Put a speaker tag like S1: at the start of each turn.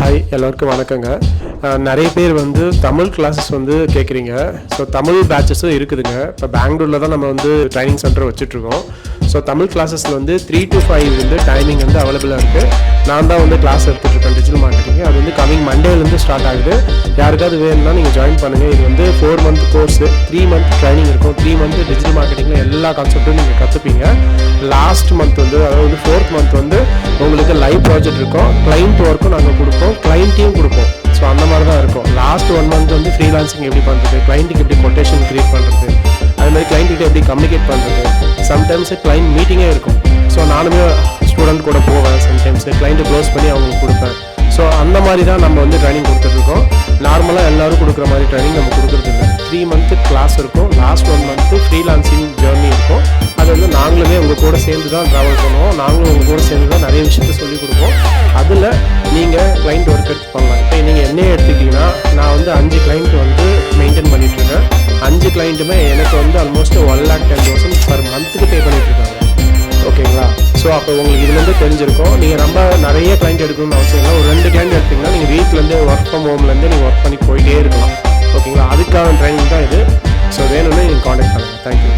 S1: Hi, எல்லோருக்கும் வணக்கங்க. நிறைய பேர் வந்து தமிழ் கிளாஸஸ் வந்து கேட்குறீங்க. ஸோ தமிழ் பேட்சஸும் இருக்குதுங்க. இப்போ பெங்களூரில் தான் நம்ம வந்து ட்ரைனிங் சென்டர் வச்சுட்ருக்கோம். ஸோ தமிழ் கிளாஸஸில் வந்து 3 to 5 வந்து டைமிங் வந்து அவைலபிளாக இருக்குது. நான் தான் வந்து கிளாஸ் எடுத்துகிட்ருக்கேன் டிஜிட்டல் மார்க்கெட்டிங். அது வந்து கமிங் மண்டேலேருந்து ஸ்டார்ட் ஆகுது. யாருக்காவது வேணும்னா நீங்கள் ஜாயின் பண்ணுங்கள். இது வந்து 4 month கோர்ஸு, 3 month ட்ரைனிங் இருக்கும். 3 month டிஜிட்டல் மார்க்கெட்டிங்கில் எல்லா கான்செப்ட்டும் நீங்கள் கற்றுப்பீங்க. லாஸ்ட் மந்த் வந்து, அதாவது 4th month வந்து உங்களுக்கு லைவ் ப்ராஜெக்ட் இருக்கும். கிளைண்ட் ஒர்க்கும் நாங்கள் கொடுப்போம், கிளைண்ட்டையும் கொடுப்போம். ஸோ அந்த மாதிரி தான் இருக்கும். லாஸ்ட் 1 month வந்து ஃப்ரீலான்சிங் எப்படி பண்ணுறது, கிளைண்ட்டுக்கு எப்படி கொட்டேஷன் க்ரியேட் பண்ணுறது, அது மாதிரி கிளைண்ட்டுக்கிட்ட எப்படி கம்யூனிகேட் பண்ணுறது. சம்டைம்ஸு கிளைண்ட் மீட்டிங்கே இருக்கும். ஸோ நானுமே ஸ்டூடெண்ட் கூட போவேன். சம்டைம்ஸு கிளைண்ட்டை க்ளோஸ் பண்ணி அவங்களுக்கு கொடுப்பேன். ஸோ அந்த மாதிரி தான் நம்ம வந்து ட்ரைனிங் கொடுத்துட்ருக்கோம். நார்மலாக எல்லோரும் கொடுக்குற மாதிரி ட்ரைனிங் நம்ம கொடுக்குறதில்ல. 3 month கிளாஸ் இருக்கும். லாஸ்ட் 1 month ஃப்ரீலான்சிங் ஜேர்னி இருக்கும். அது வந்து நாங்களுமே உங்கள் கூட சேர்ந்து தான் ட்ராவல் பண்ணுவோம். நாங்களும் உங்கள் கூட சேர்ந்து தான் நிறைய விஷயத்த சொல்லிக் கொடுப்போம். அதில் நீங்கள் கிளைண்ட் ஒர்க் எடுத்து பண்ணலாம். இப்போ நீங்கள் என்னையே எடுத்துக்கிட்டிங்கன்னா, நான் வந்து 5 கிளைண்ட் வந்து மெயின்டைன் பண்ணிகிட்ருக்கேன். 5 கிளைண்ட்டுமே எனக்கு வந்து ஆல்மோஸ்ட் 1,10,000 per மந்த்துக்கு பே பண்ணிகிட்ருக்காங்க. ஓகேங்களா? ஸோ அப்போ உங்களுக்கு இதுலேருந்து தெரிஞ்சிருக்கும். நீங்கள் ரொம்ப நிறைய கிளைண்ட் எடுக்கணும்னு அவசியம் இல்லை. ஒரு 2 கிளைண்ட் எடுத்திங்கன்னா நீங்கள் வீட்டிலேருந்து ஒர்க் ஃப்ரம் ஹோம்லேருந்து நீங்கள் ஒர்க் பண்ணி போயிட்டே இருக்கலாம். ஓகேங்களா? அதுக்கான ட்ரைனிங் தான் இது. ஸோ வேணும்னா நீங்கள் காண்டாக்ட் பண்ணுங்கள். தேங்க்யூ.